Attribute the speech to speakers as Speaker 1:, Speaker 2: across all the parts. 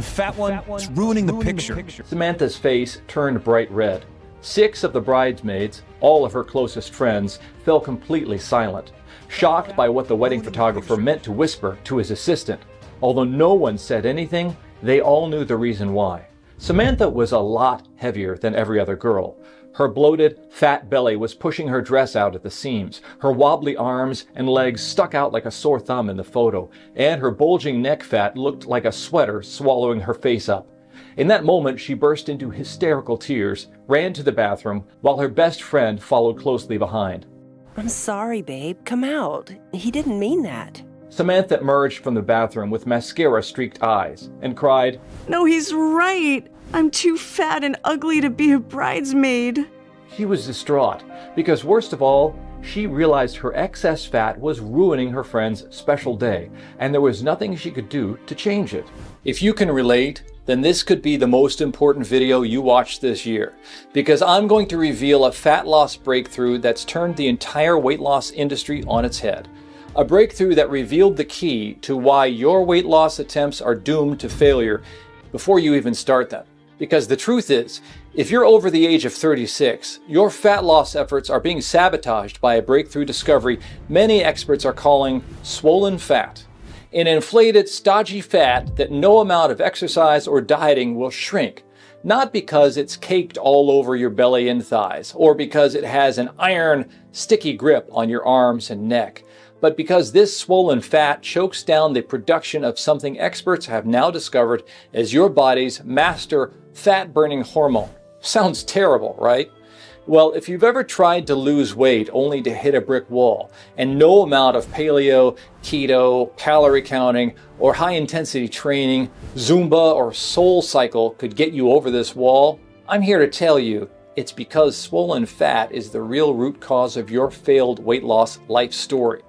Speaker 1: fat one is ruining the picture.
Speaker 2: Samantha's face turned bright red. 6 of the bridesmaids, all of her closest friends, fell completely silent, shocked by what the wedding photographer meant to whisper to his assistant. Although no one said anything, they all knew the reason why. Samantha was a lot heavier than every other girl. Her bloated, fat belly was pushing her dress out at the seams. Her wobbly arms and legs stuck out like a sore thumb in the photo, and her bulging neck fat looked like a sweater swallowing her face up. In that moment, she burst into hysterical tears, ran to the bathroom, while her best friend followed closely behind.
Speaker 3: I'm sorry, babe. Come out. He didn't mean that.
Speaker 2: Samantha emerged from the bathroom with mascara-streaked eyes and cried,
Speaker 4: No, he's right. I'm too fat and ugly to be a bridesmaid.
Speaker 2: She was distraught because, worst of all, she realized her excess fat was ruining her friend's special day, and there was nothing she could do to change it. If you can relate, then this could be the most important video you watch this year, because I'm going to reveal a fat loss breakthrough that's turned the entire weight loss industry on its head. A breakthrough that revealed the key to why your weight loss attempts are doomed to failure before you even start them. Because the truth is, if you're over the age of 36, your fat loss efforts are being sabotaged by a breakthrough discovery many experts are calling swollen fat. An inflated, stodgy fat that no amount of exercise or dieting will shrink. Not because it's caked all over your belly and thighs, or because it has an iron, sticky grip on your arms and neck, but because this swollen fat chokes down the production of something experts have now discovered as your body's master fat-burning hormone. Sounds terrible, right? Well, if you've ever tried to lose weight only to hit a brick wall, and no amount of paleo, keto, calorie counting, or high-intensity training, Zumba, or Soul Cycle could get you over this wall, I'm here to tell you it's because swollen fat is the real root cause of your failed weight loss life story.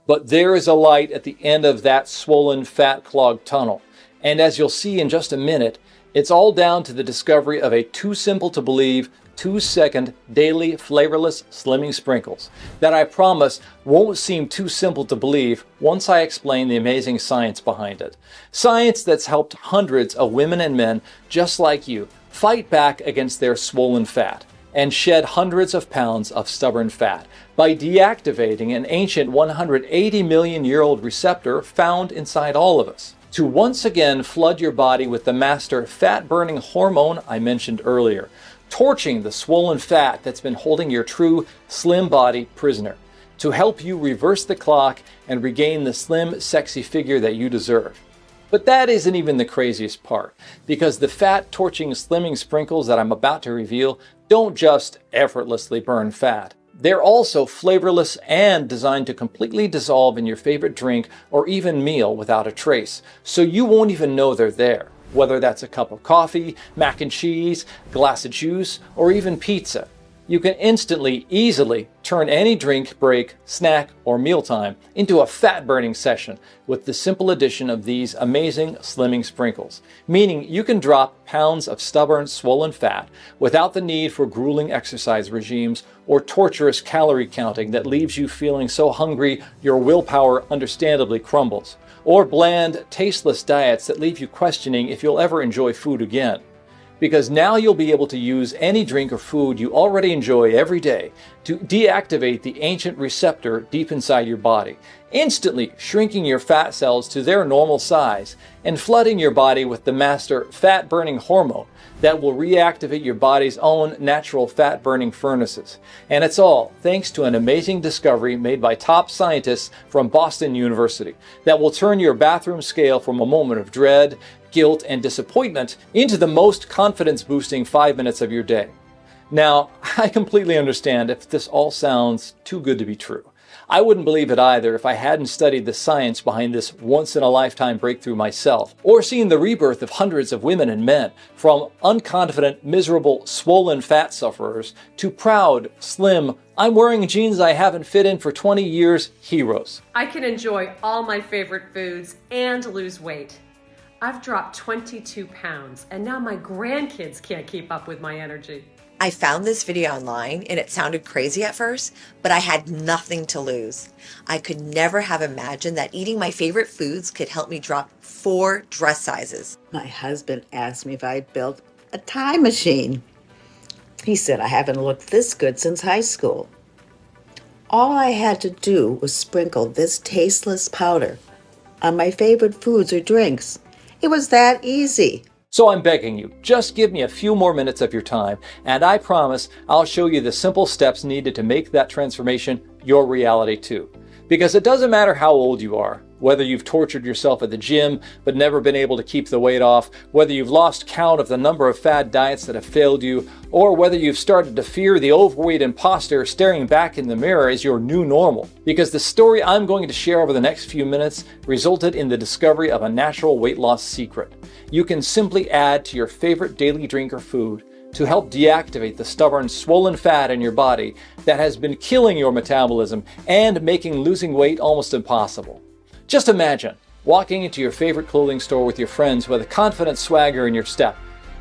Speaker 2: But there is a light at the end of that swollen fat-clogged tunnel, and as you'll see in just a minute, it's all down to the discovery of a too simple to believe 2-second daily flavorless slimming sprinkles that I promise won't seem too simple to believe once I explain the amazing science behind it. Science that's helped hundreds of women and men just like you fight back against their swollen fat and shed hundreds of pounds of stubborn fat by deactivating an ancient 180 million year old receptor found inside all of us, to once again flood your body with the master fat-burning hormone I mentioned earlier, torching the swollen fat that's been holding your true slim body prisoner, to help you reverse the clock and regain the slim, sexy figure that you deserve. But that isn't even the craziest part, because the fat-torching slimming sprinkles that I'm about to reveal don't just effortlessly burn fat. They're also flavorless and designed to completely dissolve in your favorite drink or even meal without a trace, so you won't even know they're there. Whether that's a cup of coffee, mac and cheese, glass of juice, or even pizza. You can instantly, easily turn any drink, break, snack, or mealtime into a fat-burning session with the simple addition of these amazing slimming sprinkles, meaning you can drop pounds of stubborn, swollen fat without the need for grueling exercise regimes or torturous calorie counting that leaves you feeling so hungry your willpower understandably crumbles, or bland, tasteless diets that leave you questioning if you'll ever enjoy food again. Because now you'll be able to use any drink or food you already enjoy every day to deactivate the ancient receptor deep inside your body, instantly shrinking your fat cells to their normal size and flooding your body with the master fat-burning hormone that will reactivate your body's own natural fat-burning furnaces. And it's all thanks to an amazing discovery made by top scientists from Boston University that will turn your bathroom scale from a moment of dread, guilt, and disappointment into the most confidence-boosting 5 minutes of your day. Now, I completely understand if this all sounds too good to be true. I wouldn't believe it either if I hadn't studied the science behind this once-in-a-lifetime breakthrough myself, or seen the rebirth of hundreds of women and men, from unconfident, miserable, swollen fat sufferers to proud, slim, I'm wearing jeans I haven't fit in for 20 years heroes.
Speaker 5: I can enjoy all my favorite foods and lose weight. I've dropped 22 pounds, and now my grandkids can't keep up with my energy.
Speaker 6: I found this video online and it sounded crazy at first, but I had nothing to lose. I could never have imagined that eating my favorite foods could help me drop 4 dress sizes.
Speaker 7: My husband asked me if I'd built a time machine. He said I haven't looked this good since high school. All I had to do was sprinkle this tasteless powder on my favorite foods or drinks. It was that easy.
Speaker 2: So I'm begging you, just give me a few more minutes of your time, and I promise I'll show you the simple steps needed to make that transformation your reality too. Because it doesn't matter how old you are, whether you've tortured yourself at the gym but never been able to keep the weight off, whether you've lost count of the number of fad diets that have failed you, or whether you've started to fear the overweight imposter staring back in the mirror as your new normal. Because the story I'm going to share over the next few minutes resulted in the discovery of a natural weight loss secret. You can simply add to your favorite daily drink or food to help deactivate the stubborn, swollen fat in your body that has been killing your metabolism and making losing weight almost impossible. Just imagine walking into your favorite clothing store with your friends with a confident swagger in your step,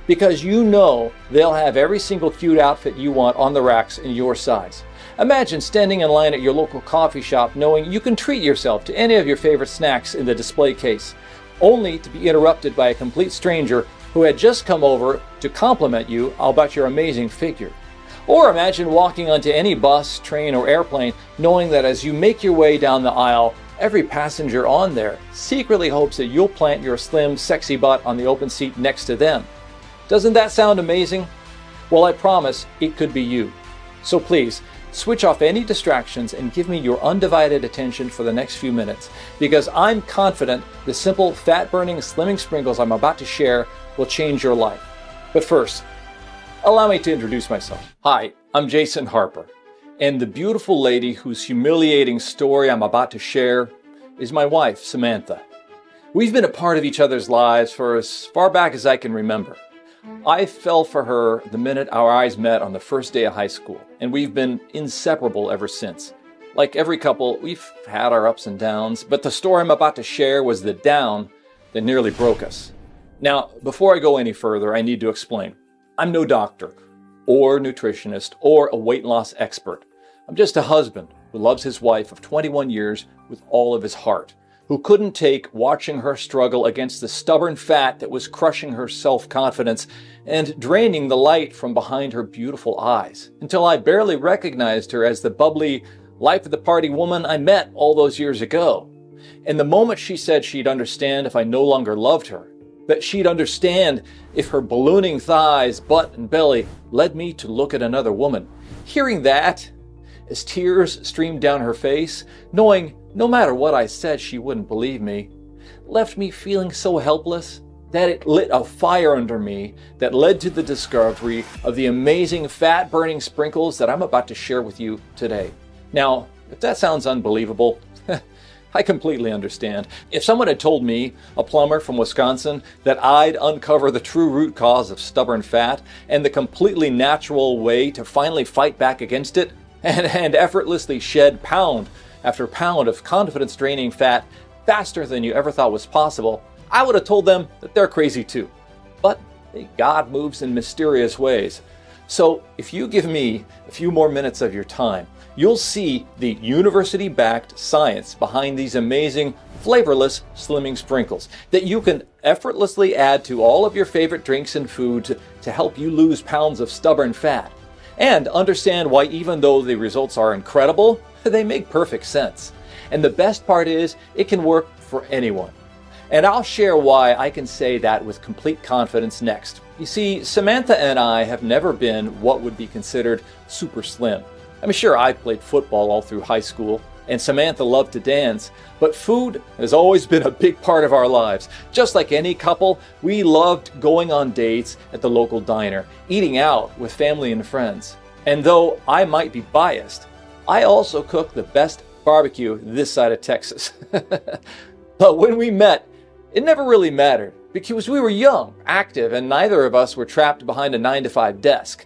Speaker 2: because you know they'll have every single cute outfit you want on the racks in your size. Imagine standing in line at your local coffee shop knowing you can treat yourself to any of your favorite snacks in the display case, only to be interrupted by a complete stranger who had just come over to compliment you about your amazing figure. Or imagine walking onto any bus, train, or airplane knowing that as you make your way down the aisle, every passenger on there secretly hopes that you'll plant your slim, sexy butt on the open seat next to them. Doesn't that sound amazing? Well, I promise it could be you. So please, switch off any distractions and give me your undivided attention for the next few minutes, because I'm confident the simple fat-burning slimming sprinkles I'm about to share will change your life. But first, allow me to introduce myself. Hi, I'm Jason Harper, and the beautiful lady whose humiliating story I'm about to share is my wife, Samantha. We've been a part of each other's lives for as far back as I can remember. I fell for her the minute our eyes met on the first day of high school, and we've been inseparable ever since. Like every couple, we've had our ups and downs, but the story I'm about to share was the down that nearly broke us. Now, before I go any further, I need to explain. I'm no doctor, or nutritionist, or a weight loss expert. I'm just a husband who loves his wife of 21 years with all of his heart, who couldn't take watching her struggle against the stubborn fat that was crushing her self-confidence and draining the light from behind her beautiful eyes, until I barely recognized her as the bubbly, life-of-the-party woman I met all those years ago. And the moment she said she'd understand if I no longer loved her, that she'd understand if her ballooning thighs, butt, and belly led me to look at another woman, hearing that, as tears streamed down her face, knowing no matter what I said she wouldn't believe me, left me feeling so helpless that it lit a fire under me that led to the discovery of the amazing fat-burning sprinkles that I'm about to share with you today. Now, if that sounds unbelievable, I completely understand. If someone had told me, a plumber from Wisconsin, that I'd uncover the true root cause of stubborn fat and the completely natural way to finally fight back against it and effortlessly shed pound after pound of confidence-draining fat faster than you ever thought was possible, I would have told them that they're crazy too. But God moves in mysterious ways. So if you give me a few more minutes of your time, you'll see the university-backed science behind these amazing, flavorless slimming sprinkles that you can effortlessly add to all of your favorite drinks and foods to help you lose pounds of stubborn fat. And understand why, even though the results are incredible, they make perfect sense. And the best part is, it can work for anyone. And I'll share why I can say that with complete confidence next. You see, Samantha and I have never been what would be considered super slim. I mean, sure, I played football all through high school, and Samantha loved to dance, but food has always been a big part of our lives. Just like any couple, we loved going on dates at the local diner, eating out with family and friends. And though I might be biased, I also cook the best barbecue this side of Texas. But when we met, it never really mattered, because we were young, active, and neither of us were trapped behind a 9-to-5 desk.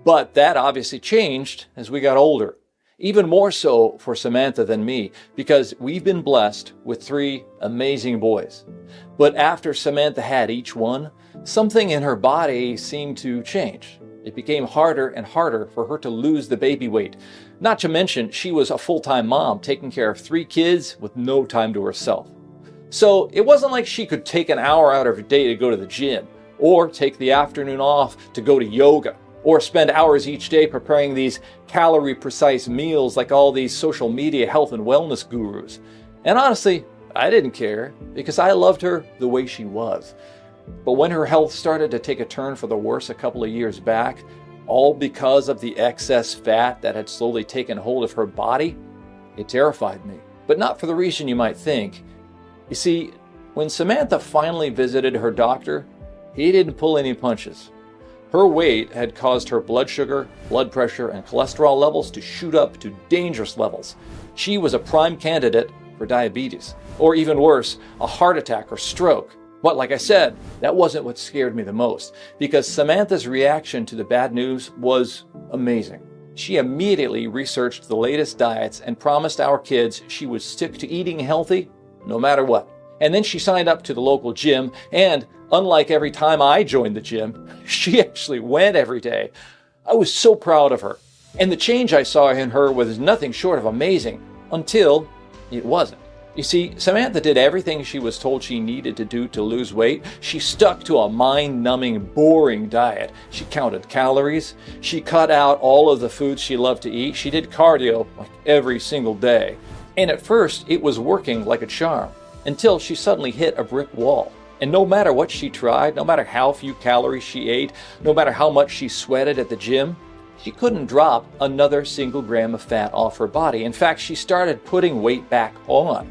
Speaker 2: But that obviously changed as we got older. Even more so for Samantha than me, because we've been blessed with 3 amazing boys. But after Samantha had each one, something in her body seemed to change. It became harder and harder for her to lose the baby weight. Not to mention, she was a full-time mom, taking care of 3 kids with no time to herself. So it wasn't like she could take an hour out of her day to go to the gym, or take the afternoon off to go to yoga, or spend hours each day preparing these calorie-precise meals like all these social media health and wellness gurus. And honestly, I didn't care, because I loved her the way she was. But when her health started to take a turn for the worse a couple of years back, all because of the excess fat that had slowly taken hold of her body, it terrified me. But not for the reason you might think. You see, when Samantha finally visited her doctor, he didn't pull any punches. Her weight had caused her blood sugar, blood pressure, and cholesterol levels to shoot up to dangerous levels. She was a prime candidate for diabetes, or even worse, a heart attack or stroke. But like I said, that wasn't what scared me the most, because Samantha's reaction to the bad news was amazing. She immediately researched the latest diets and promised our kids she would stick to eating healthy no matter what. And then she signed up to the local gym, and unlike every time I joined the gym, she actually went every day. I was so proud of her. And the change I saw in her was nothing short of amazing, until it wasn't. You see, Samantha did everything she was told she needed to do to lose weight. She stuck to a mind-numbing, boring diet. She counted calories. She cut out all of the foods she loved to eat. She did cardio like every single day. And at first, it was working like a charm, until she suddenly hit a brick wall. And no matter what she tried, no matter how few calories she ate, no matter how much she sweated at the gym, she couldn't drop another single gram of fat off her body. In fact, she started putting weight back on.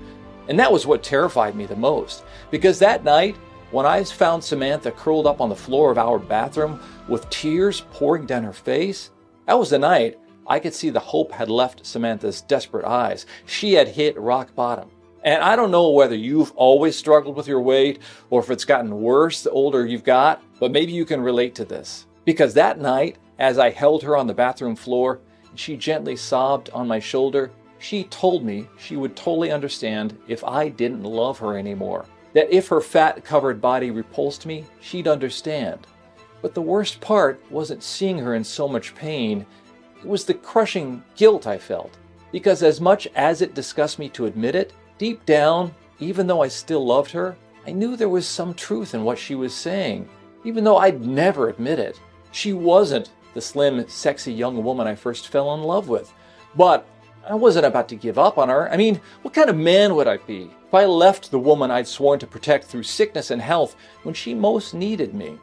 Speaker 2: And that was what terrified me the most, because that night, when I found Samantha curled up on the floor of our bathroom with tears pouring down her face, that was the night I could see the hope had left Samantha's desperate eyes. She had hit rock bottom. And I don't know whether you've always struggled with your weight or if it's gotten worse the older you've got, but maybe you can relate to this. Because that night, as I held her on the bathroom floor and she gently sobbed on my shoulder, she told me she would totally understand if I didn't love her anymore. That if her fat-covered body repulsed me, she'd understand. But the worst part wasn't seeing her in so much pain. It was the crushing guilt I felt. Because as much as it disgusts me to admit it, deep down, even though I still loved her, I knew there was some truth in what she was saying. Even though I'd never admit it. She wasn't the slim, sexy young woman I first fell in love with. But I wasn't about to give up on her. I mean, what kind of man would I be if I left the woman I'd sworn to protect through sickness and health when she most needed me?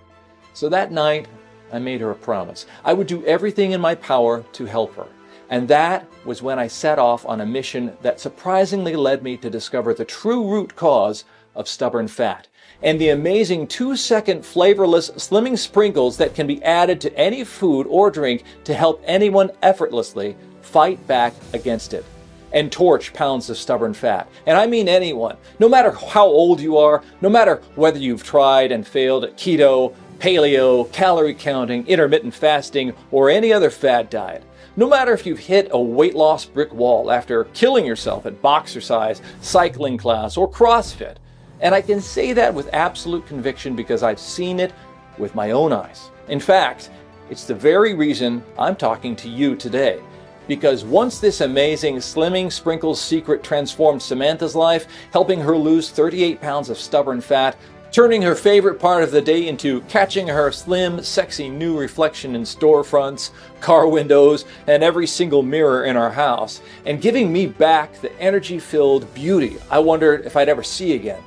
Speaker 2: So that night, I made her a promise. I would do everything in my power to help her. And that was when I set off on a mission that surprisingly led me to discover the true root cause of stubborn fat and the amazing 2-second flavorless slimming sprinkles that can be added to any food or drink to help anyone effortlessly fight back against it and torch pounds of stubborn fat. And I mean anyone, no matter how old you are, no matter whether you've tried and failed at keto, paleo, calorie counting, intermittent fasting, or any other fad diet. No matter if you've hit a weight loss brick wall after killing yourself at boxercise, cycling class, or CrossFit. And I can say that with absolute conviction because I've seen it with my own eyes. In fact, it's the very reason I'm talking to you today. Because once this amazing Slimming Sprinkles secret transformed Samantha's life, helping her lose 38 pounds of stubborn fat, turning her favorite part of the day into catching her slim, sexy new reflection in storefronts, car windows, and every single mirror in our house, and giving me back the energy-filled beauty I wondered if I'd ever see again.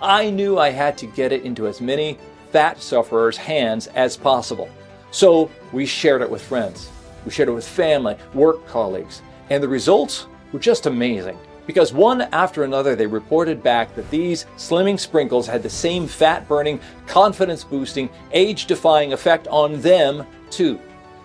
Speaker 2: I knew I had to get it into as many fat sufferers' hands as possible. So we shared it with friends. We shared it with family, work colleagues, and the results were just amazing. Because one after another, they reported back that these slimming sprinkles had the same fat-burning, confidence-boosting, age-defying effect on them too.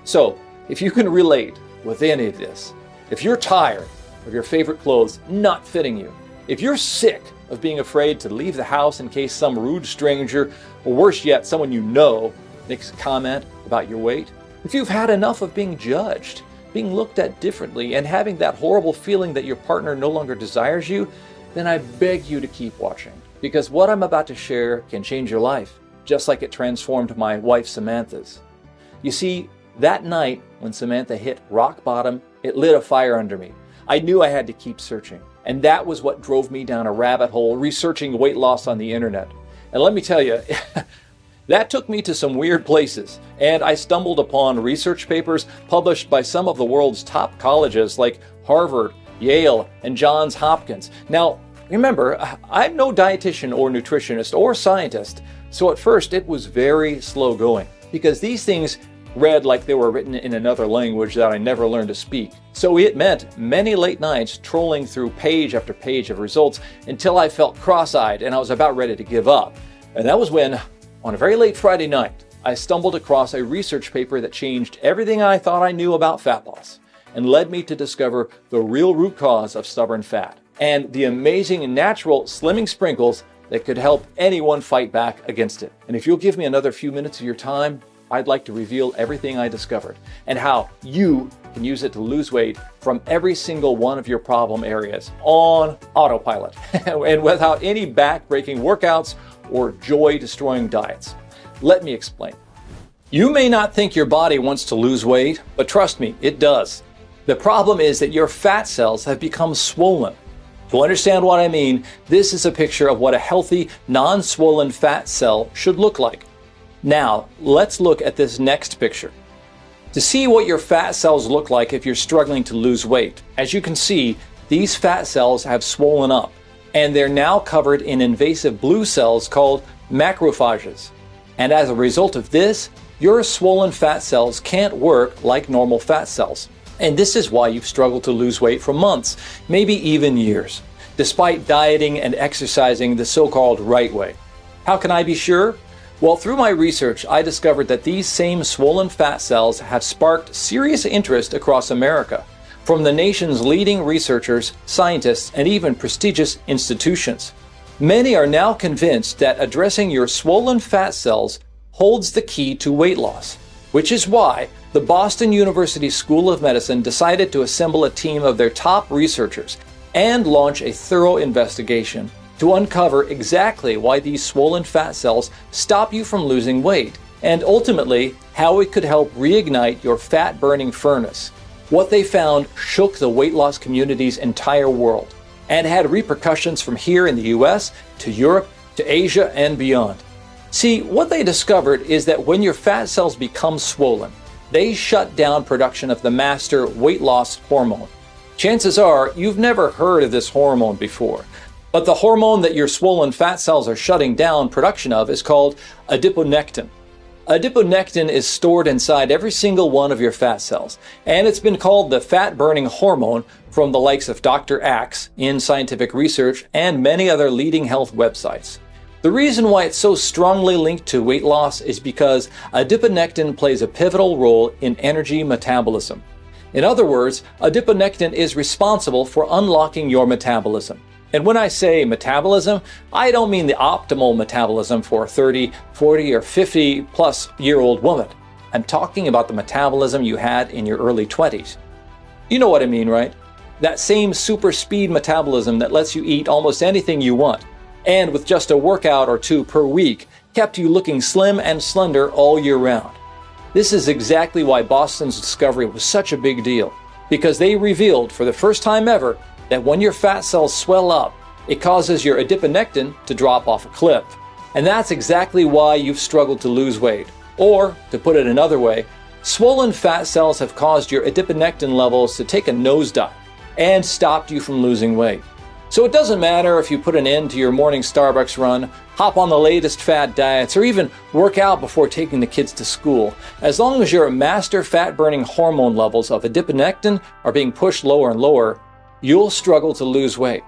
Speaker 2: So, if you can relate with any of this, if you're tired of your favorite clothes not fitting you, if you're sick of being afraid to leave the house in case some rude stranger, or worse yet, someone you know, makes a comment about your weight, if you've had enough of being judged, being looked at differently, and having that horrible feeling that your partner no longer desires you, then I beg you to keep watching. Because what I'm about to share can change your life, just like it transformed my wife Samantha's. You see, That night, when Samantha hit rock bottom, it lit a fire under me. I knew I had to keep searching. And that was what drove me down a rabbit hole researching weight loss on the internet. And let me tell you, that took me to some weird places. And I stumbled upon research papers published by some of the world's top colleges like Harvard, Yale, and Johns Hopkins. Now, remember, I'm no dietitian or nutritionist or scientist, so at first it was very slow going because these things read like they were written in another language that I never learned to speak. So it meant many late nights trolling through page after page of results until I felt cross-eyed and I was about ready to give up. And that was when, on a very late Friday night, I stumbled across a research paper that changed everything I thought I knew about fat loss and led me to discover the real root cause of stubborn fat and the amazing and natural slimming sprinkles that could help anyone fight back against it. And if you'll give me another few minutes of your time, I'd like to reveal everything I discovered and how you can use it to lose weight from every single one of your problem areas on autopilot and without any back-breaking workouts or joy-destroying diets. Let me explain. You may not think your body wants to lose weight, but trust me, it does. The problem is that your fat cells have become swollen. To understand what I mean, this is a picture of what a healthy, non-swollen fat cell should look like. Now, let's look at this next picture. To see what your fat cells look like if you're struggling to lose weight, as you can see, these fat cells have swollen up, and they're now covered in invasive blue cells called macrophages. And as a result of this, your swollen fat cells can't work like normal fat cells. And this is why you've struggled to lose weight for months, maybe even years, despite dieting and exercising the so-called right way. How can I be sure? Well, through my research, I discovered that these same swollen fat cells have sparked serious interest across America from the nation's leading researchers, scientists, and even prestigious institutions. Many are now convinced that addressing your swollen fat cells holds the key to weight loss, which is why the Boston University School of Medicine decided to assemble a team of their top researchers and launch a thorough investigation to uncover exactly why these swollen fat cells stop you from losing weight, and ultimately how it could help reignite your fat-burning furnace. What they found shook the weight loss community's entire world and had repercussions from here in the US to Europe to Asia and beyond. See, what they discovered is that when your fat cells become swollen, they shut down production of the master weight loss hormone. Chances are you've never heard of this hormone before. But the hormone that your swollen fat cells are shutting down production of is called adiponectin. Adiponectin is stored inside every single one of your fat cells, and it's been called the fat-burning hormone from the likes of Dr. Axe in scientific research and many other leading health websites. The reason why it's so strongly linked to weight loss is because adiponectin plays a pivotal role in energy metabolism. In other words, adiponectin is responsible for unlocking your metabolism. And when I say metabolism, I don't mean the optimal metabolism for a 30, 40, or 50 plus year old woman. I'm talking about the metabolism you had in your early 20s. You know what I mean, right? That same super speed metabolism that lets you eat almost anything you want, and with just a workout or two per week, kept you looking slim and slender all year round. This is exactly why Boston's discovery was such a big deal, because they revealed for the first time ever that when your fat cells swell up, it causes your adiponectin to drop off a cliff. And that's exactly why you've struggled to lose weight. Or, to put it another way, swollen fat cells have caused your adiponectin levels to take a nosedive and stopped you from losing weight. So it doesn't matter if you put an end to your morning Starbucks run, hop on the latest fad diets, or even work out before taking the kids to school. As long as your master fat-burning hormone levels of adiponectin are being pushed lower and lower, you'll struggle to lose weight.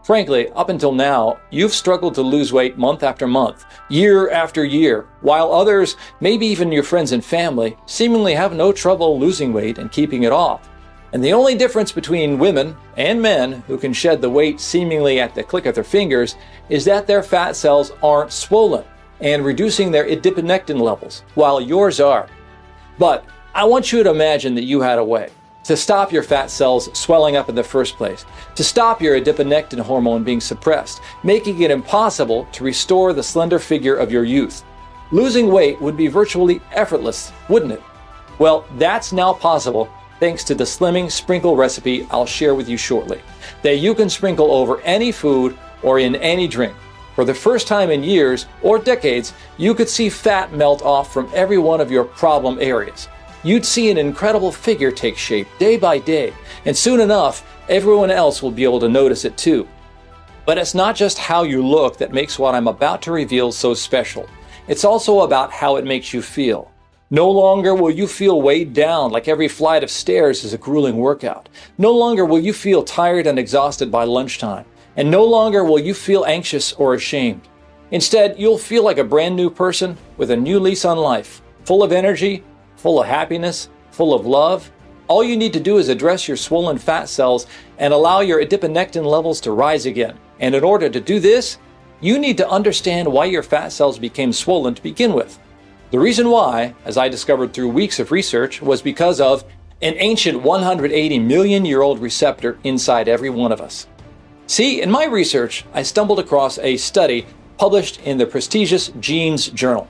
Speaker 2: Frankly, up until now, you've struggled to lose weight month after month, year after year, while others, maybe even your friends and family, seemingly have no trouble losing weight and keeping it off. And the only difference between women and men who can shed the weight seemingly at the click of their fingers is that their fat cells aren't swollen and reducing their adiponectin levels, while yours are. But I want you to imagine that you had a way to stop your fat cells swelling up in the first place, to stop your adiponectin hormone being suppressed, making it impossible to restore the slender figure of your youth. Losing weight would be virtually effortless, wouldn't it? Well, that's now possible thanks to the slimming sprinkle recipe I'll share with you shortly, that you can sprinkle over any food or in any drink. For the first time in years or decades, you could see fat melt off from every one of your problem areas. You'd see an incredible figure take shape day by day, and soon enough, everyone else will be able to notice it too. But it's not just how you look that makes what I'm about to reveal so special. It's also about how it makes you feel. No longer will you feel weighed down like every flight of stairs is a grueling workout. No longer will you feel tired and exhausted by lunchtime. And no longer will you feel anxious or ashamed. Instead, you'll feel like a brand new person with a new lease on life, full of energy, full of happiness, full of love. All you need to do is address your swollen fat cells and allow your adiponectin levels to rise again. And in order to do this, you need to understand why your fat cells became swollen to begin with. The reason why, as I discovered through weeks of research, was because of an ancient 180 million-year-old receptor inside every one of us. See, in my research, I stumbled across a study published in the prestigious Genes Journal,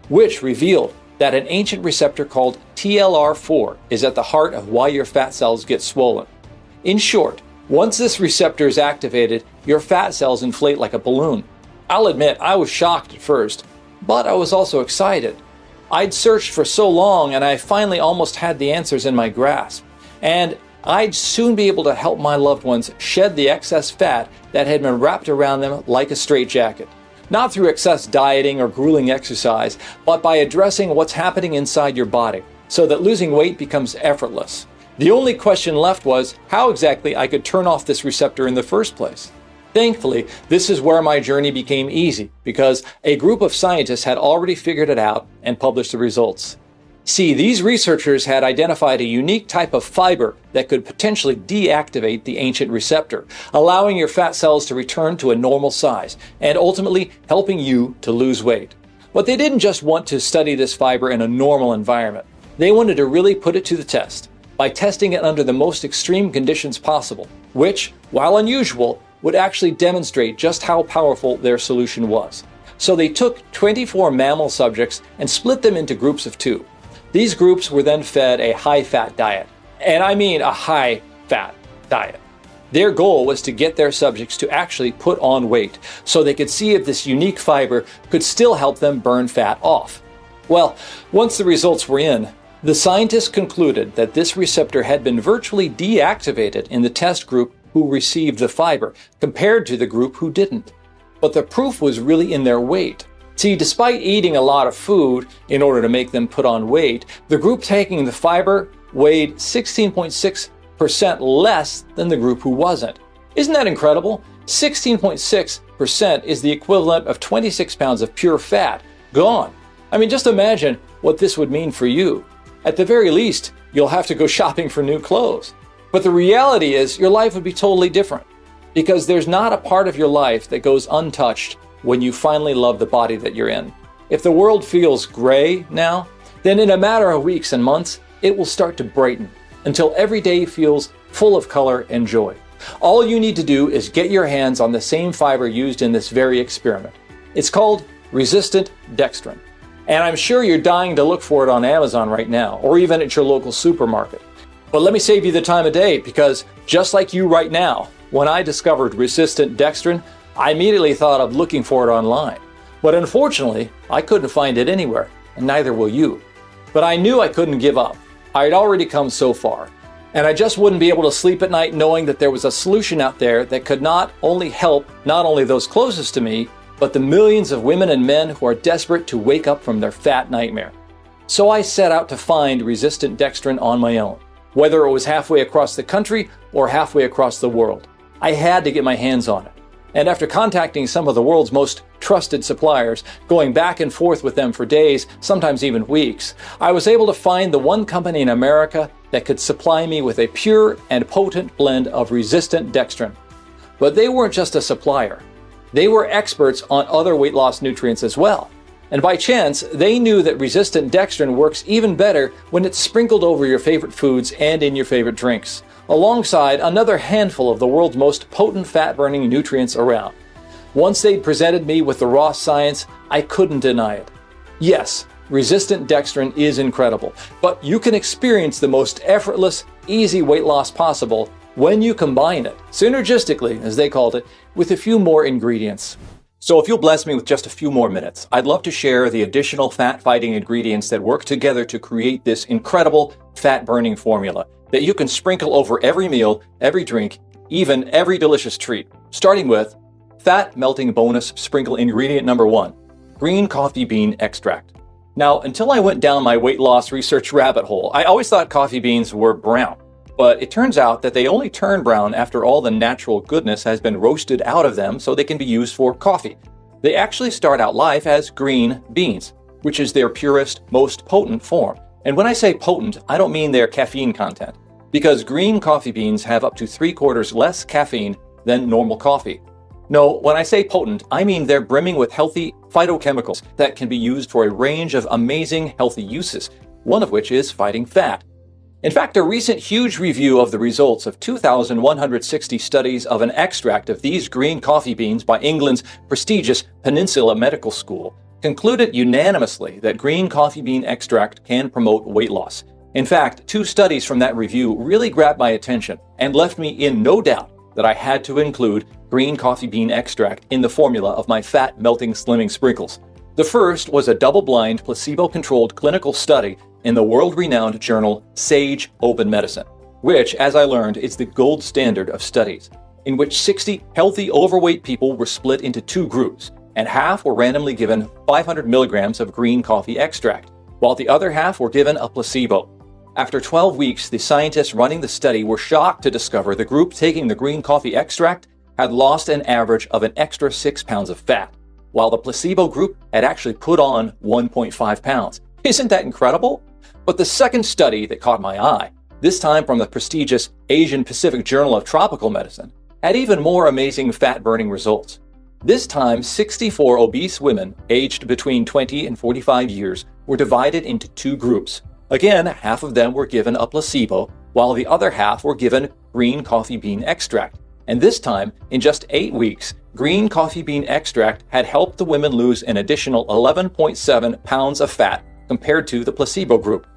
Speaker 2: which revealed that an ancient receptor called TLR4 is at the heart of why your fat cells get swollen. In short, once this receptor is activated, your fat cells inflate like a balloon. I'll admit, I was shocked at first, but I was also excited. I'd searched for so long and I finally almost had the answers in my grasp. And I'd soon be able to help my loved ones shed the excess fat that had been wrapped around them like a straitjacket. Not through excess dieting or grueling exercise, but by addressing what's happening inside your body so that losing weight becomes effortless. The only question left was how exactly I could turn off this receptor in the first place. Thankfully, this is where my journey became easy because a group of scientists had already figured it out and published the results. See, these researchers had identified a unique type of fiber that could potentially deactivate the ancient receptor, allowing your fat cells to return to a normal size and ultimately helping you to lose weight. But they didn't just want to study this fiber in a normal environment. They wanted to really put it to the test by testing it under the most extreme conditions possible, which, while unusual, would actually demonstrate just how powerful their solution was. So they took 24 mammal subjects and split them into groups of 2. These groups were then fed a high-fat diet, and I mean a high-fat diet. Their goal was to get their subjects to actually put on weight so they could see if this unique fiber could still help them burn fat off. Well, once the results were in, the scientists concluded that this receptor had been virtually deactivated in the test group who received the fiber compared to the group who didn't. But the proof was really in their weight. See, despite eating a lot of food in order to make them put on weight, the group taking the fiber weighed 16.6% less than the group who wasn't. Isn't that incredible? 16.6% is the equivalent of 26 pounds of pure fat gone. I mean, just imagine what this would mean for you. At the very least, you'll have to go shopping for new clothes. But the reality is your life would be totally different because there's not a part of your life that goes untouched when you finally love the body that you're in. If the world feels gray now, then in a matter of weeks and months, it will start to brighten until every day feels full of color and joy. All you need to do is get your hands on the same fiber used in this very experiment. It's called resistant dextrin. And I'm sure you're dying to look for it on Amazon right now, or even at your local supermarket. But let me save you the time of day because just like you right now, when I discovered resistant dextrin, I immediately thought of looking for it online. But unfortunately, I couldn't find it anywhere, and neither will you. But I knew I couldn't give up. I had already come so far. And I just wouldn't be able to sleep at night knowing that there was a solution out there that could not only help not only those closest to me, but the millions of women and men who are desperate to wake up from their fat nightmare. So I set out to find resistant dextrin on my own, whether it was halfway across the country or halfway across the world. I had to get my hands on it. And after contacting some of the world's most trusted suppliers, going back and forth with them for days, sometimes even weeks, I was able to find the one company in America that could supply me with a pure and potent blend of resistant dextrin. But they weren't just a supplier. They were experts on other weight loss nutrients as well. And by chance, they knew that resistant dextrin works even better when it's sprinkled over your favorite foods and in your favorite drinks, alongside another handful of the world's most potent fat-burning nutrients around. Once they'd presented me with the raw science, I couldn't deny it. Yes, resistant dextrin is incredible, but you can experience the most effortless, easy weight loss possible when you combine it, synergistically, as they called it, with a few more ingredients. So if you'll bless me with just a few more minutes, I'd love to share the additional fat-fighting ingredients that work together to create this incredible fat-burning formula that you can sprinkle over every meal, every drink, even every delicious treat. Starting with fat-melting bonus sprinkle ingredient number 1, green coffee bean extract. Now, until I went down my weight loss research rabbit hole, I always thought coffee beans were brown. But it turns out that they only turn brown after all the natural goodness has been roasted out of them so they can be used for coffee. They actually start out life as green beans, which is their purest, most potent form. And when I say potent, I don't mean their caffeine content, because green coffee beans have up to 3/4 less caffeine than normal coffee. No, when I say potent, I mean they're brimming with healthy phytochemicals that can be used for a range of amazing healthy uses, one of which is fighting fat. In fact, a recent huge review of the results of 2,160 studies of an extract of these green coffee beans by England's prestigious Peninsula Medical School concluded unanimously that green coffee bean extract can promote weight loss. In fact, 2 studies from that review really grabbed my attention and left me in no doubt that I had to include green coffee bean extract in the formula of my fat-melting slimming sprinkles. The first was a double-blind, placebo-controlled clinical study in the world-renowned journal Sage Open Medicine, which, as I learned, is the gold standard of studies, in which 60 healthy overweight people were split into 2 groups, and half were randomly given 500 milligrams of green coffee extract, while the other half were given a placebo. After 12 weeks, the scientists running the study were shocked to discover the group taking the green coffee extract had lost an average of an extra 6 pounds of fat, while the placebo group had actually put on 1.5 pounds. Isn't that incredible? But the second study that caught my eye, this time from the prestigious Asian Pacific Journal of Tropical Medicine, had even more amazing fat-burning results. This time, 64 obese women aged between 20 and 45 years were divided into 2 groups. Again, half of them were given a placebo, while the other half were given green coffee bean extract. And this time, in just 8 weeks, green coffee bean extract had helped the women lose an additional 11.7 pounds of fat compared to the placebo group.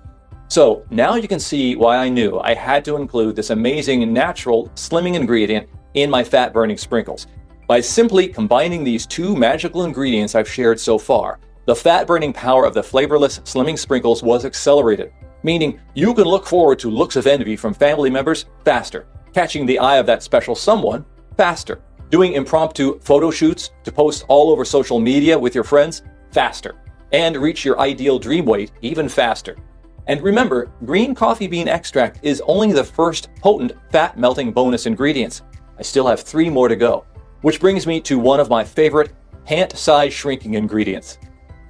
Speaker 2: So now you can see why I knew I had to include this amazing natural slimming ingredient in my fat-burning sprinkles. By simply combining these 2 magical ingredients I've shared so far, the fat-burning power of the flavorless slimming sprinkles was accelerated, meaning you can look forward to looks of envy from family members faster, catching the eye of that special someone faster, doing impromptu photo shoots to post all over social media with your friends faster, and reach your ideal dream weight even faster. And remember, green coffee bean extract is only the first potent fat-melting bonus ingredients. I still have 3 more to go, which brings me to one of my favorite pant-size shrinking ingredients.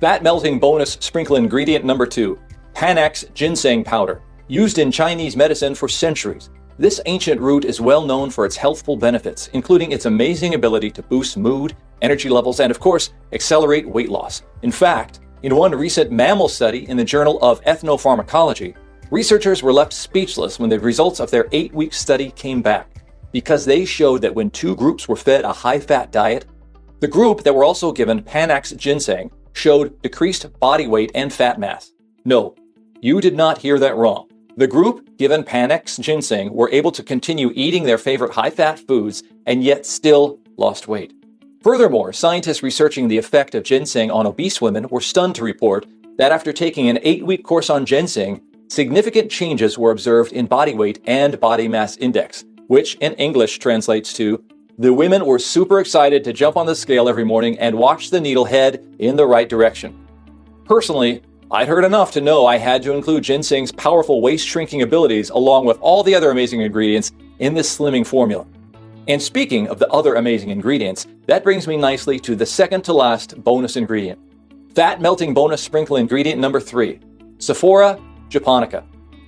Speaker 2: Fat-melting bonus sprinkle ingredient number 2, Panax ginseng powder, used in Chinese medicine for centuries. This ancient root is well known for its healthful benefits, including its amazing ability to boost mood, energy levels, and of course, accelerate weight loss. In fact, in one recent mammal study in the Journal of Ethnopharmacology, researchers were left speechless when the results of their 8-week study came back, because they showed that when 2 groups were fed a high-fat diet, the group that were also given Panax ginseng showed decreased body weight and fat mass. No, you did not hear that wrong. The group given Panax ginseng were able to continue eating their favorite high-fat foods and yet still lost weight. Furthermore, scientists researching the effect of ginseng on obese women were stunned to report that after taking an 8-week course on ginseng, significant changes were observed in body weight and body mass index, which in English translates to, the women were super excited to jump on the scale every morning and watch the needle head in the right direction. Personally, I'd heard enough to know I had to include ginseng's powerful waist-shrinking abilities along with all the other amazing ingredients in this slimming formula. And speaking of the other amazing ingredients, that brings me nicely to the second to last bonus ingredient. Fat-melting bonus sprinkle ingredient number 3, Sophora japonica,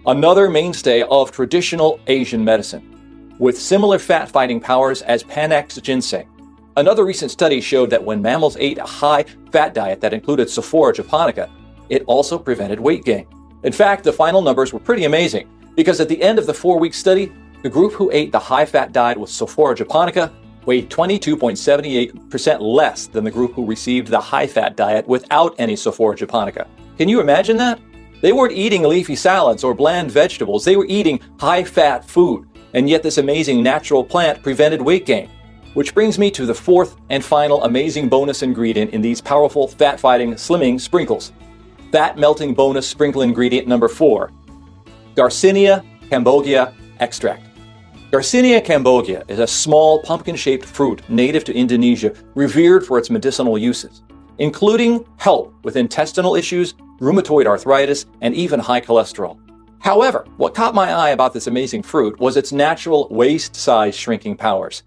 Speaker 2: another mainstay of traditional Asian medicine, with similar fat-fighting powers as Panax ginseng. Another recent study showed that when mammals ate a high-fat diet that included Sophora japonica, it also prevented weight gain. In fact, the final numbers were pretty amazing, because at the end of the 4-week study, the group who ate the high-fat diet with Sophora japonica weighed 22.78% less than the group who received the high-fat diet without any Sophora japonica. Can you imagine that? They weren't eating leafy salads or bland vegetables. They were eating high-fat food. And yet this amazing natural plant prevented weight gain. Which brings me to the fourth and final amazing bonus ingredient in these powerful fat-fighting slimming sprinkles. Fat-melting bonus sprinkle ingredient number 4. Garcinia cambogia extract. Garcinia cambogia is a small pumpkin-shaped fruit native to Indonesia, revered for its medicinal uses, including help with intestinal issues, rheumatoid arthritis, and even high cholesterol. However, what caught my eye about this amazing fruit was its natural waist-size shrinking powers,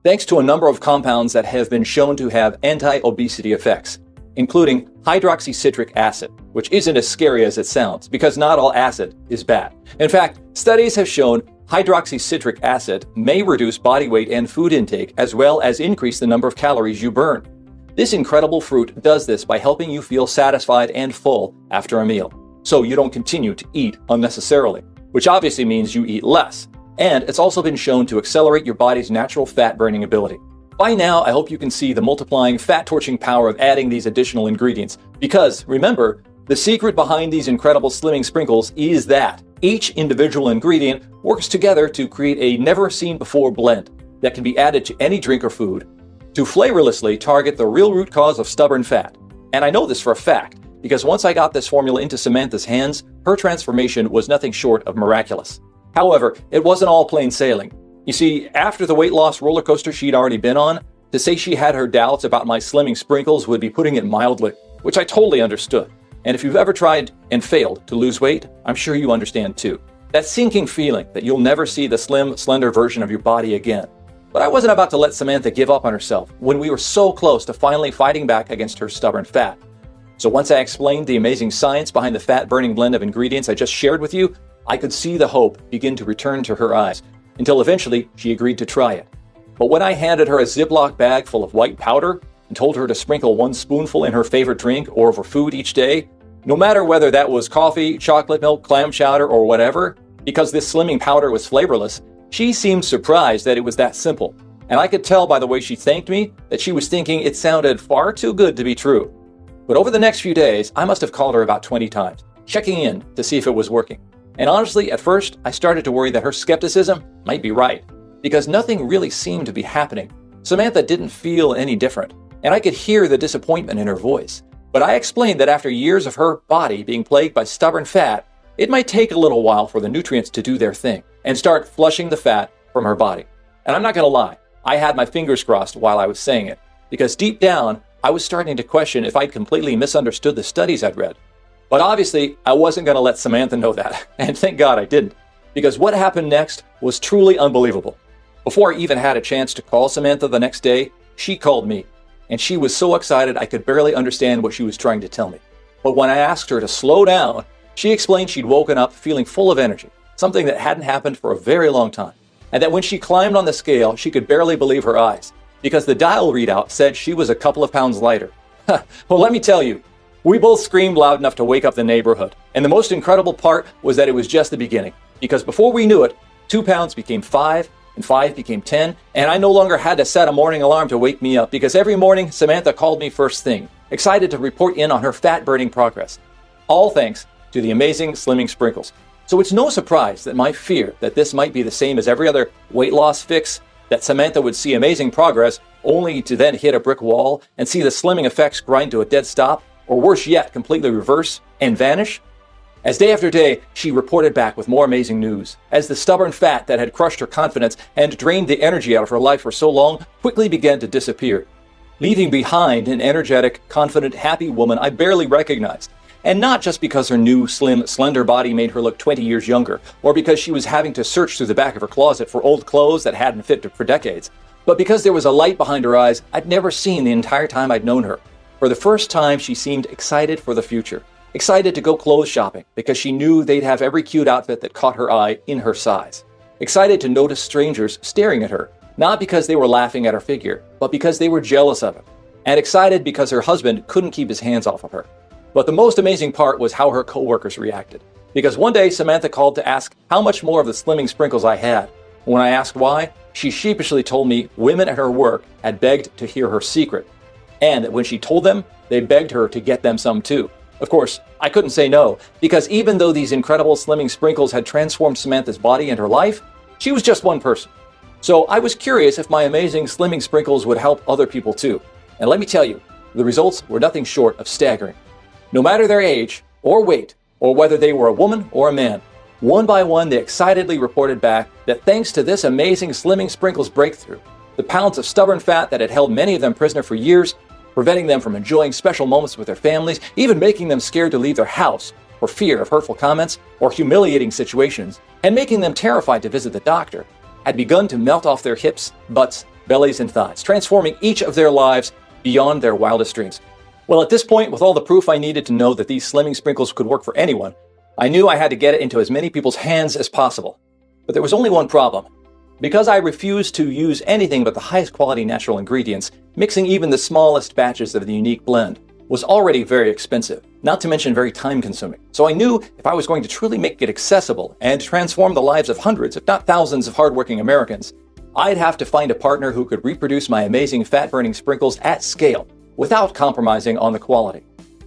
Speaker 2: thanks to a number of compounds that have been shown to have anti-obesity effects, including hydroxycitric acid, which isn't as scary as it sounds, because not all acid is bad. In fact, studies have shown hydroxycitric acid may reduce body weight and food intake, as well as increase the number of calories you burn. This incredible fruit does this by helping you feel satisfied and full after a meal, so you don't continue to eat unnecessarily, which obviously means you eat less. And it's also been shown to accelerate your body's natural fat-burning ability. By now, I hope you can see the multiplying fat-torching power of adding these additional ingredients, because, remember, the secret behind these incredible slimming sprinkles is that each individual ingredient works together to create a never-seen-before blend that can be added to any drink or food to flavorlessly target the real root cause of stubborn fat. And I know this for a fact, because once I got this formula into Samantha's hands, her transformation was nothing short of miraculous. However, it wasn't all plain sailing. You see, after the weight loss roller coaster she'd already been on, to say she had her doubts about my slimming sprinkles would be putting it mildly, which I totally understood. And if you've ever tried and failed to lose weight, I'm sure you understand too. That sinking feeling that you'll never see the slim, slender version of your body again. But I wasn't about to let Samantha give up on herself when we were so close to finally fighting back against her stubborn fat. So once I explained the amazing science behind the fat-burning blend of ingredients I just shared with you, I could see the hope begin to return to her eyes, until eventually she agreed to try it. But when I handed her a Ziploc bag full of white powder and told her to sprinkle 1 spoonful in her favorite drink or over food each day, no matter whether that was coffee, chocolate milk, clam chowder, or whatever, because this slimming powder was flavorless, she seemed surprised that it was that simple. And I could tell by the way she thanked me that she was thinking it sounded far too good to be true. But over the next few days, I must have called her about 20 times, checking in to see if it was working. And honestly, at first, I started to worry that her skepticism might be right, because nothing really seemed to be happening. Samantha didn't feel any different, and I could hear the disappointment in her voice. But I explained that after years of her body being plagued by stubborn fat, it might take a little while for the nutrients to do their thing and start flushing the fat from her body. And I'm not going to lie, I had my fingers crossed while I was saying it, because deep down, I was starting to question if I'd completely misunderstood the studies I'd read. But obviously, I wasn't going to let Samantha know that, and thank God I didn't, because what happened next was truly unbelievable. Before I even had a chance to call Samantha the next day, she called me, and she was so excited I could barely understand what she was trying to tell me. But when I asked her to slow down, she explained she'd woken up feeling full of energy, something that hadn't happened for a very long time, and that when she climbed on the scale, she could barely believe her eyes, because the dial readout said she was a couple of pounds lighter. Well, let me tell you, we both screamed loud enough to wake up the neighborhood. And the most incredible part was that it was just the beginning. Because before we knew it, 2 pounds became 5, and 5 became 10, and I no longer had to set a morning alarm to wake me up, because every morning Samantha called me first thing, excited to report in on her fat-burning progress. All thanks to the amazing slimming sprinkles. So it's no surprise that my fear that this might be the same as every other weight loss fix, that Samantha would see amazing progress only to then hit a brick wall and see the slimming effects grind to a dead stop, or worse yet, completely reverse and vanish. As day after day, she reported back with more amazing news, as the stubborn fat that had crushed her confidence and drained the energy out of her life for so long quickly began to disappear, leaving behind an energetic, confident, happy woman I barely recognized. And not just because her new, slim, slender body made her look 20 years younger, or because she was having to search through the back of her closet for old clothes that hadn't fit for decades, but because there was a light behind her eyes I'd never seen the entire time I'd known her. For the first time, she seemed excited for the future, excited to go clothes shopping because she knew they'd have every cute outfit that caught her eye in her size, excited to notice strangers staring at her, not because they were laughing at her figure, but because they were jealous of it, and excited because her husband couldn't keep his hands off of her. But the most amazing part was how her coworkers reacted, because one day Samantha called to ask how much more of the slimming sprinkles I had. When I asked why, she sheepishly told me women at her work had begged to hear her secret, and that when she told them, they begged her to get them some too. Of course, I couldn't say no, because even though these incredible slimming sprinkles had transformed Samantha's body and her life, she was just one person. So I was curious if my amazing slimming sprinkles would help other people too. And let me tell you, the results were nothing short of staggering. No matter their age, or weight, or whether they were a woman or a man, one by one they excitedly reported back that thanks to this amazing slimming sprinkles breakthrough, the pounds of stubborn fat that had held many of them prisoner for years, preventing them from enjoying special moments with their families, even making them scared to leave their house for fear of hurtful comments or humiliating situations, and making them terrified to visit the doctor, had begun to melt off their hips, butts, bellies, and thighs, transforming each of their lives beyond their wildest dreams. Well, at this point, with all the proof I needed to know that these slimming sprinkles could work for anyone, I knew I had to get it into as many people's hands as possible. But there was only one problem. Because I refused to use anything but the highest quality natural ingredients, mixing even the smallest batches of the unique blend was already very expensive, not to mention very time-consuming. So I knew if I was going to truly make it accessible and transform the lives of hundreds, if not thousands, of hardworking Americans, I'd have to find a partner who could reproduce my amazing fat-burning sprinkles at scale, without compromising on the quality.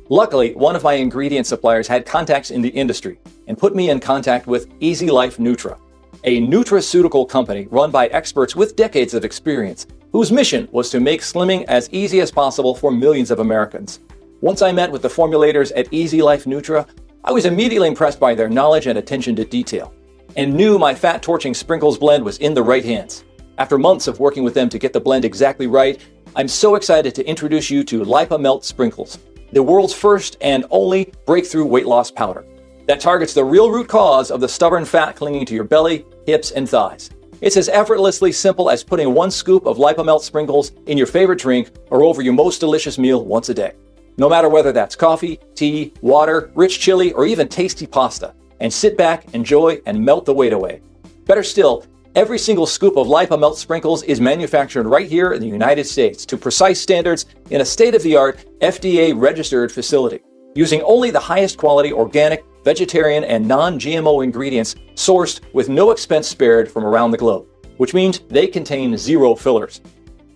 Speaker 2: Luckily, one of my ingredient suppliers had contacts in the industry and put me in contact with Easylife Nutra, a nutraceutical company run by experts with decades of experience, whose mission was to make slimming as easy as possible for millions of Americans. Once I met with the formulators at Easylife Nutra, I was immediately impressed by their knowledge and attention to detail, and knew my fat-torching sprinkles blend was in the right hands. After months of working with them to get the blend exactly right, I'm so excited to introduce you to Lipamelt Sprinkles, the world's first and only breakthrough weight loss powder that targets the real root cause of the stubborn fat clinging to your belly, hips, and thighs. It's as effortlessly simple as putting 1 scoop of Lipamelt Sprinkles in your favorite drink or over your most delicious meal once a day. No matter whether that's coffee, tea, water, rich chili, or even tasty pasta. And sit back, enjoy, and melt the weight away. Better still, every single scoop of Lipamelt Sprinkles is manufactured right here in the United States to precise standards in a state-of-the-art FDA-registered facility, using only the highest quality organic, vegetarian, and non-GMO ingredients sourced with no expense spared from around the globe, which means they contain 0 fillers.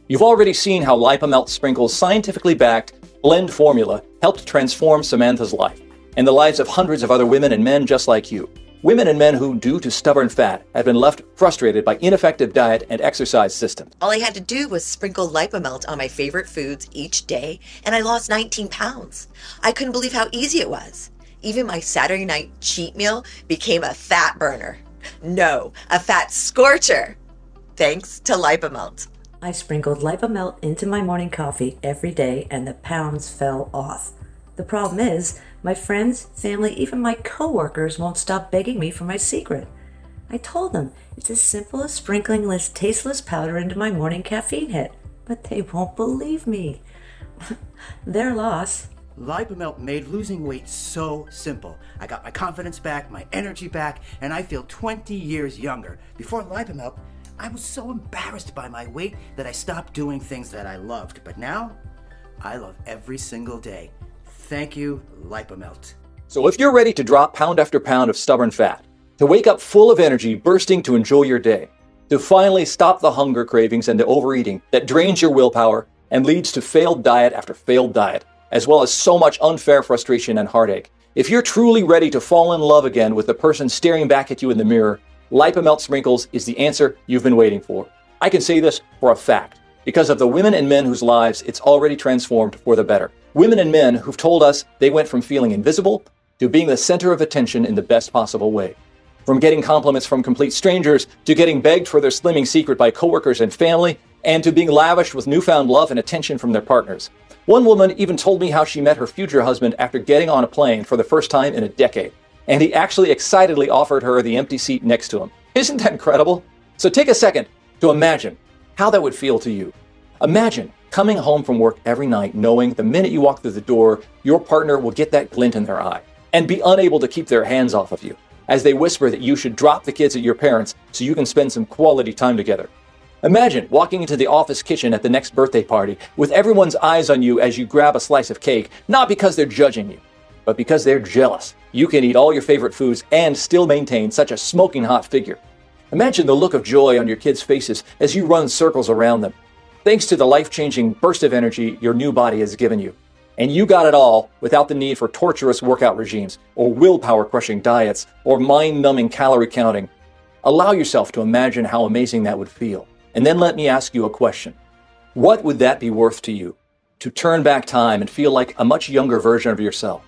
Speaker 2: You've already seen how Lipamelt Sprinkles' scientifically backed blend formula helped transform Samantha's life and the lives of hundreds of other women and men just like you. Women and men who, due to stubborn fat, have been left frustrated by ineffective diet and exercise systems.
Speaker 6: All I had to do was sprinkle Lipamelt on my favorite foods each day, and I lost 19 pounds. I couldn't believe how easy it was. Even my Saturday night cheat meal became a fat burner. No, a fat scorcher. Thanks to Lipamelt.
Speaker 8: I sprinkled Lipamelt into my morning coffee every day and the pounds fell off. The problem is, my friends, family, even my coworkers won't stop begging me for my secret. I told them it's as simple as sprinkling this tasteless powder into my morning caffeine hit, but they won't believe me. Their loss.
Speaker 1: Lipamelt made losing weight so simple. I got my confidence back, my energy back, and I feel 20 years younger. Before Lipamelt, I was so embarrassed by my weight that I stopped doing things that I loved. But now, I love every single day. Thank you, Lipamelt.
Speaker 2: So if you're ready to drop pound after pound of stubborn fat, to wake up full of energy, bursting to enjoy your day, to finally stop the hunger cravings and the overeating that drains your willpower and leads to failed diet after failed diet, as well as so much unfair frustration and heartache, if you're truly ready to fall in love again with the person staring back at you in the mirror, Lipamelt Sprinkles is the answer you've been waiting for. I can say this for a fact, because of the women and men whose lives it's already transformed for the better. Women and men who've told us they went from feeling invisible to being the center of attention in the best possible way. From getting compliments from complete strangers to getting begged for their slimming secret by coworkers and family, and to being lavished with newfound love and attention from their partners. One woman even told me how she met her future husband after getting on a plane for the first time in a decade, and he actually excitedly offered her the empty seat next to him. Isn't that incredible? So take a second to imagine how that would feel to you. Imagine coming home from work every night knowing the minute you walk through the door, your partner will get that glint in their eye and be unable to keep their hands off of you as they whisper that you should drop the kids at your parents so you can spend some quality time together. Imagine walking into the office kitchen at the next birthday party with everyone's eyes on you as you grab a slice of cake, not because they're judging you, but because they're jealous. You can eat all your favorite foods and still maintain such a smoking hot figure. Imagine the look of joy on your kids' faces as you run circles around them, thanks to the life-changing burst of energy your new body has given you. And you got it all without the need for torturous workout regimes or willpower-crushing diets or mind-numbing calorie counting. Allow yourself to imagine how amazing that would feel. And then let me ask you a question. What would that be worth to you? To turn back time and feel like a much younger version of yourself?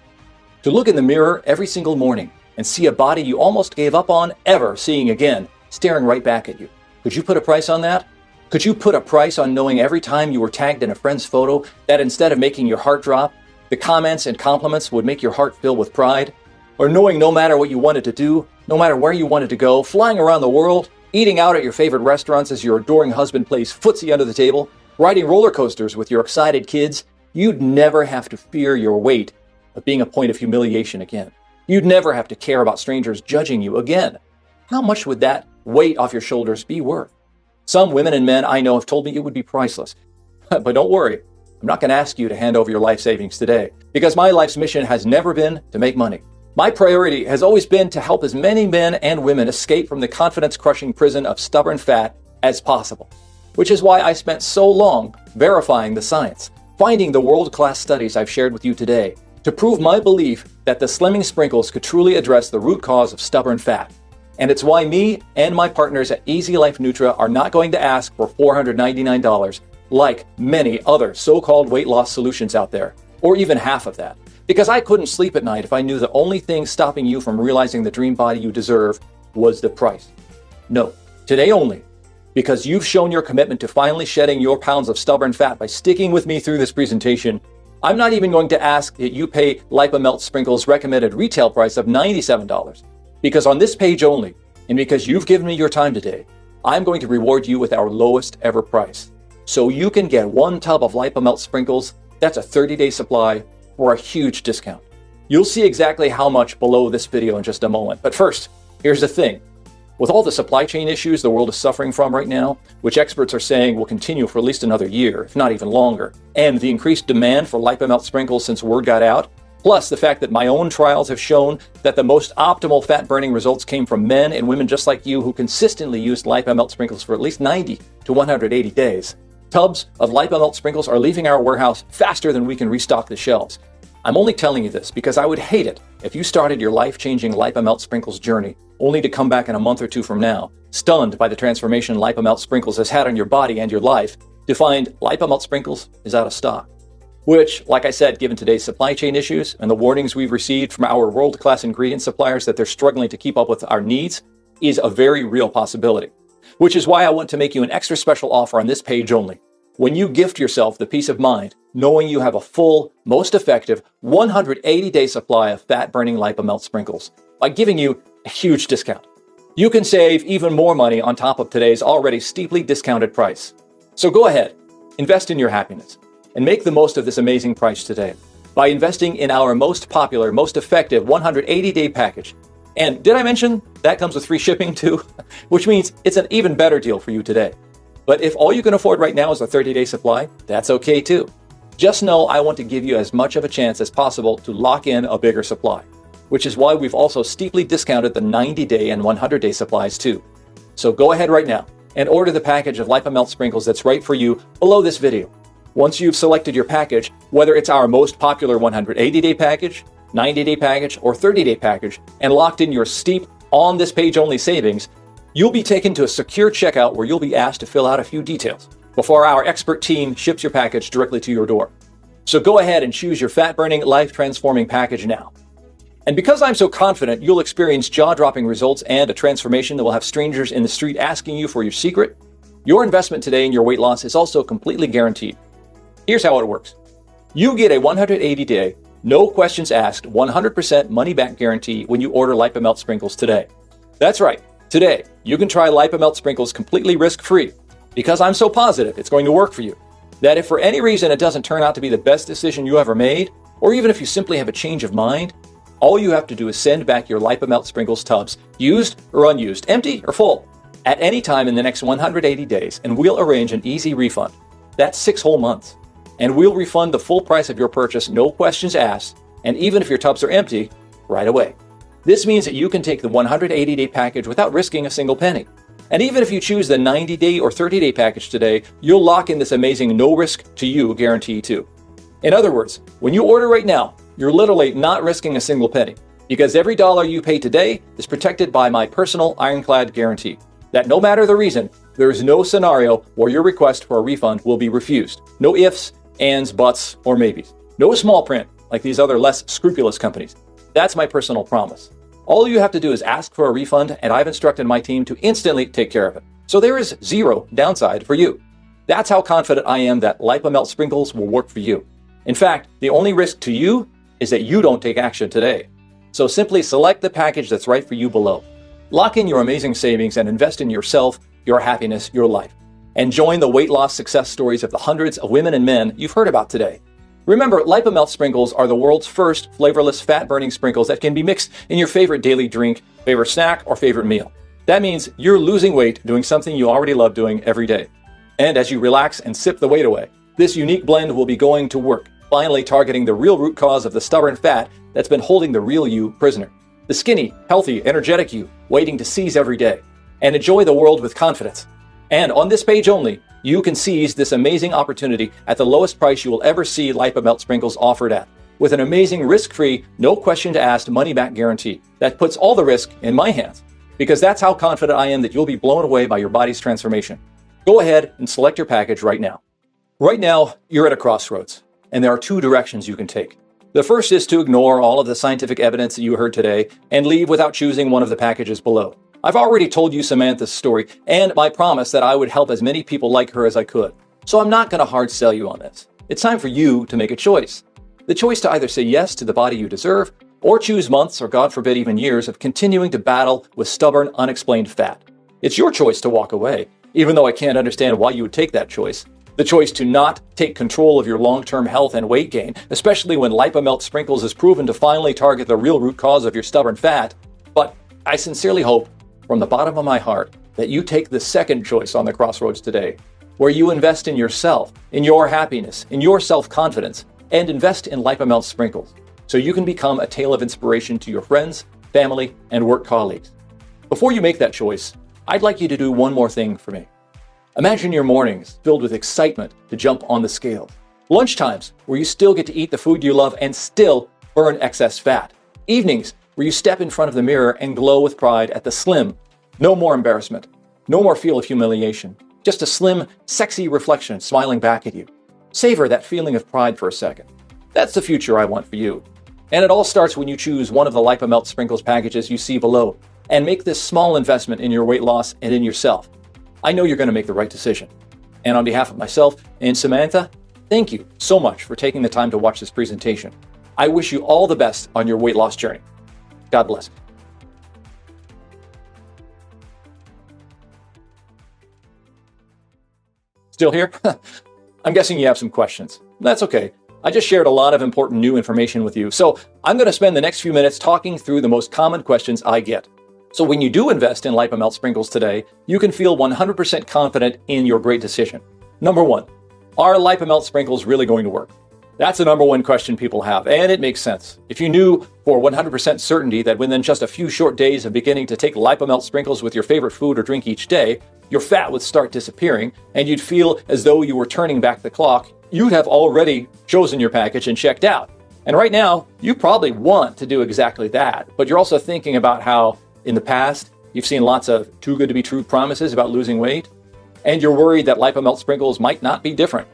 Speaker 2: To look in the mirror every single morning and see a body you almost gave up on ever seeing again, staring right back at you? Could you put a price on that? Could you put a price on knowing every time you were tagged in a friend's photo that instead of making your heart drop, the comments and compliments would make your heart fill with pride? Or knowing no matter what you wanted to do, no matter where you wanted to go, flying around the world, eating out at your favorite restaurants as your adoring husband plays footsie under the table, riding roller coasters with your excited kids, you'd never have to fear your weight of being a point of humiliation again. You'd never have to care about strangers judging you again. How much would that weight off your shoulders be worth? Some women and men I know have told me it would be priceless. But don't worry, I'm not going to ask you to hand over your life savings today, because my life's mission has never been to make money. My priority has always been to help as many men and women escape from the confidence-crushing prison of stubborn fat as possible, which is why I spent so long verifying the science, finding the world-class studies I've shared with you today, to prove my belief that the Slimming Sprinkles could truly address the root cause of stubborn fat. And it's why me and my partners at Easylife Nutra are not going to ask for $499 like many other so-called weight loss solutions out there, or even half of that. Because I couldn't sleep at night if I knew the only thing stopping you from realizing the dream body you deserve was the price. No, today only, because you've shown your commitment to finally shedding your pounds of stubborn fat by sticking with me through this presentation, I'm not even going to ask that you pay Lipamelt Sprinkles' recommended retail price of $97. Because on this page only, and because you've given me your time today, I'm going to reward you with our lowest ever price. So you can get 1 tub of Lipamelt Sprinkles, that's a 30-day supply, for a huge discount. You'll see exactly how much below this video in just a moment. But first, here's the thing. With all the supply chain issues the world is suffering from right now, which experts are saying will continue for at least another year, if not even longer, and the increased demand for Lipamelt Sprinkles since word got out, plus the fact that my own trials have shown that the most optimal fat-burning results came from men and women just like you who consistently used Lipamelt Sprinkles for at least 90 to 180 days. Tubs of Lipamelt Sprinkles are leaving our warehouse faster than we can restock the shelves. I'm only telling you this because I would hate it if you started your life-changing Lipamelt Sprinkles journey only to come back in a month or two from now, stunned by the transformation Lipamelt Sprinkles has had on your body and your life, to find Lipamelt Sprinkles is out of stock. Which, like I said, given today's supply chain issues and the warnings we've received from our world-class ingredient suppliers that they're struggling to keep up with our needs, is a very real possibility. Which is why I want to make you an extra special offer on this page only. When you gift yourself the peace of mind, knowing you have a full, most effective, 180-day supply of fat-burning Lipamelt Sprinkles, by giving you a huge discount. You can save even more money on top of today's already steeply discounted price. So go ahead, invest in your happiness, and make the most of this amazing price today by investing in our most popular, most effective 180-day package. And did I mention that comes with free shipping too? Which means it's an even better deal for you today. But if all you can afford right now is a 30-day supply, that's okay too. Just know I want to give you as much of a chance as possible to lock in a bigger supply, which is why we've also steeply discounted the 90-day and 100-day supplies too. So go ahead right now and order the package of Lipamelt Sprinkles that's right for you below this video. Once you've selected your package, whether it's our most popular 180-day package, 90-day package, or 30-day package, and locked in your steep, on this page only savings, you'll be taken to a secure checkout where you'll be asked to fill out a few details before our expert team ships your package directly to your door. So go ahead and choose your fat-burning, life-transforming package now. And because I'm so confident you'll experience jaw-dropping results and a transformation that will have strangers in the street asking you for your secret, your investment today in your weight loss is also completely guaranteed. Here's how it works. You get a 180-day, no questions asked, 100% money-back guarantee when you order Lipamelt Sprinkles today. That's right. Today, you can try Lipamelt Sprinkles completely risk-free because I'm so positive it's going to work for you that if for any reason it doesn't turn out to be the best decision you ever made, or even if you simply have a change of mind, all you have to do is send back your Lipamelt Sprinkles tubs, used or unused, empty or full, at any time in the next 180 days, and we'll arrange an easy refund. That's 6 whole months. And we'll refund the full price of your purchase, no questions asked, and even if your tubs are empty, right away. This means that you can take the 180-day package without risking a single penny. And even if you choose the 90-day or 30-day package today, you'll lock in this amazing no-risk-to-you guarantee too. In other words, when you order right now, you're literally not risking a single penny, because every dollar you pay today is protected by my personal ironclad guarantee that no matter the reason, there is no scenario where your request for a refund will be refused. No ifs, ands, buts, or maybes. No small print like these other less scrupulous companies. That's my personal promise. All you have to do is ask for a refund, and I've instructed my team to instantly take care of it. So there is zero downside for you. That's how confident I am that Lipamelt sprinkles will work for you. In fact, the only risk to you is that you don't take action today. So simply select the package that's right for you below. Lock in your amazing savings and invest in yourself, your happiness, your life. And join the weight loss success stories of the hundreds of women and men you've heard about today. Remember, Lipamelt sprinkles are the world's first flavorless fat-burning sprinkles that can be mixed in your favorite daily drink, favorite snack, or favorite meal. That means you're losing weight doing something you already love doing every day. And as you relax and sip the weight away, this unique blend will be going to work, finally targeting the real root cause of the stubborn fat that's been holding the real you prisoner. The skinny, healthy, energetic you, waiting to seize every day and enjoy the world with confidence. And on this page only, you can seize this amazing opportunity at the lowest price you will ever see Lipamelt sprinkles offered at, with an amazing risk-free, no question to ask money-back guarantee that puts all the risk in my hands, because that's how confident I am that you'll be blown away by your body's transformation. Go ahead and select your package right now. Right now, you're at a crossroads, and there are two directions you can take. The first is to ignore all of the scientific evidence that you heard today and leave without choosing one of the packages below. I've already told you Samantha's story and my promise that I would help as many people like her as I could. So I'm not going to hard sell you on this. It's time for you to make a choice. The choice to either say yes to the body you deserve or choose months or God forbid even years of continuing to battle with stubborn, unexplained fat. It's your choice to walk away, even though I can't understand why you would take that choice. The choice to not take control of your long-term health and weight gain, especially when Lipamelt sprinkles is proven to finally target the real root cause of your stubborn fat. But I sincerely hope from the bottom of my heart that you take the second choice on the crossroads today, where you invest in yourself, in your happiness, in your self-confidence, and invest in Lipamelt sprinkles so you can become a tale of inspiration to your friends, family, and work colleagues. Before you make that choice, I'd like you to do one more thing for me. Imagine your mornings filled with excitement to jump on the scales. Lunchtimes where you still get to eat the food you love and still burn excess fat. Evenings where you step in front of the mirror and glow with pride at the slim. No more embarrassment. No more feel of humiliation. Just a slim, sexy reflection smiling back at you. Savor that feeling of pride for a second. That's the future I want for you. And it all starts when you choose one of the Lipamelt sprinkles packages you see below and make this small investment in your weight loss and in yourself. I know you're going to make the right decision. And on behalf of myself and Samantha, thank you so much for taking the time to watch this presentation. I wish you all the best on your weight loss journey. God bless. Still here? I'm guessing you have some questions. That's okay. I just shared a lot of important new information with you, so I'm going to spend the next few minutes talking through the most common questions I get. So when you do invest in Lipamelt sprinkles today, you can feel 100% confident in your great decision. Number one, are Lipamelt sprinkles really going to work? That's the number one question people have, and it makes sense. If you knew for 100% certainty that within just a few short days of beginning to take Lipamelt sprinkles with your favorite food or drink each day, your fat would start disappearing, and you'd feel as though you were turning back the clock, you'd have already chosen your package and checked out. And right now, you probably want to do exactly that, but you're also thinking about how, in the past, you've seen lots of too good to be true promises about losing weight, and you're worried that Lipamelt sprinkles might not be different.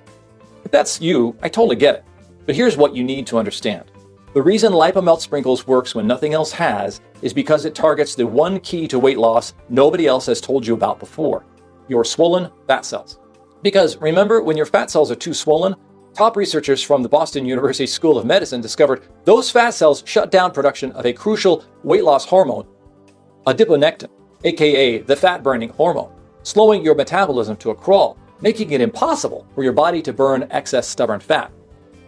Speaker 2: If that's you, I totally get it. But here's what you need to understand. The reason Lipamelt sprinkles works when nothing else has is because it targets the one key to weight loss nobody else has told you about before, your swollen fat cells. Because remember, when your fat cells are too swollen, top researchers from the Boston University School of Medicine discovered those fat cells shut down production of a crucial weight loss hormone, adiponectin, aka the fat-burning hormone, slowing your metabolism to a crawl, making it impossible for your body to burn excess stubborn fat.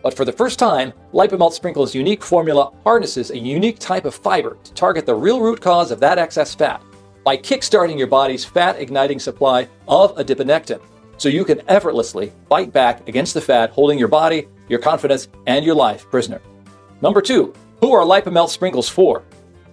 Speaker 2: But for the first time, Lipamelt sprinkles' unique formula harnesses a unique type of fiber to target the real root cause of that excess fat by kickstarting your body's fat-igniting supply of adiponectin, so you can effortlessly fight back against the fat holding your body, your confidence, and your life prisoner. Number two, who are Lipamelt sprinkles for?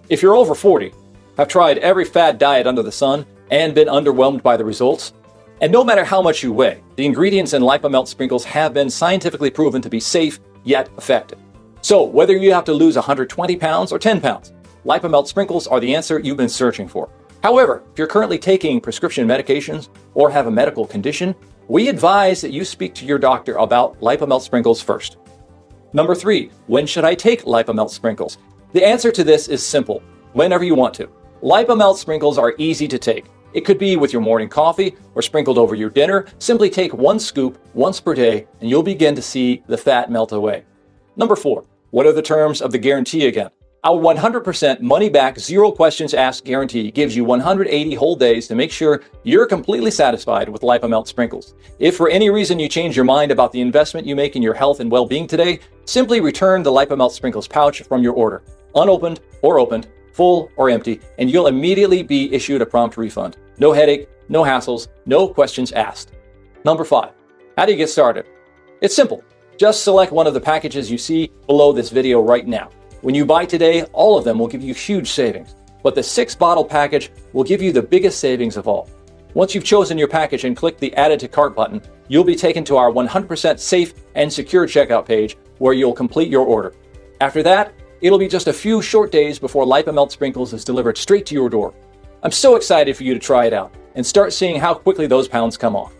Speaker 2: If you're over 40, have tried every fad diet under the sun, and been underwhelmed by the results, and no matter how much you weigh, the ingredients in Lipamelt sprinkles have been scientifically proven to be safe yet effective. So whether you have to lose 120 pounds or 10 pounds, Lipamelt sprinkles are the answer you've been searching for. However, if you're currently taking prescription medications or have a medical condition, we advise that you speak to your doctor about Lipamelt sprinkles first. Number 3, when should I take Lipamelt sprinkles? The answer to this is simple: whenever you want to. Lipamelt sprinkles are easy to take. It could be with your morning coffee or sprinkled over your dinner. Simply take 1 scoop once per day and you'll begin to see the fat melt away. Number 4, what are the terms of the guarantee again? Our 100% money-back, zero questions asked guarantee gives you 180 whole days to make sure you're completely satisfied with Lipamelt sprinkles. If for any reason you change your mind about the investment you make in your health and well-being today, simply return the Lipamelt sprinkles pouch from your order, unopened or opened, full or empty, and you'll immediately be issued a prompt refund. No headache, no hassles, no questions asked. Number 5, how do you get started? It's simple. Just select one of the packages you see below this video right now. When you buy today, all of them will give you huge savings, but the 6-bottle package will give you the biggest savings of all. Once you've chosen your package and click the Added to Cart button, you'll be taken to our 100% safe and secure checkout page where you'll complete your order. After that, it'll be just a few short days before Lipamelt sprinkles is delivered straight to your door. I'm so excited for you to try it out and start seeing how quickly those pounds come off.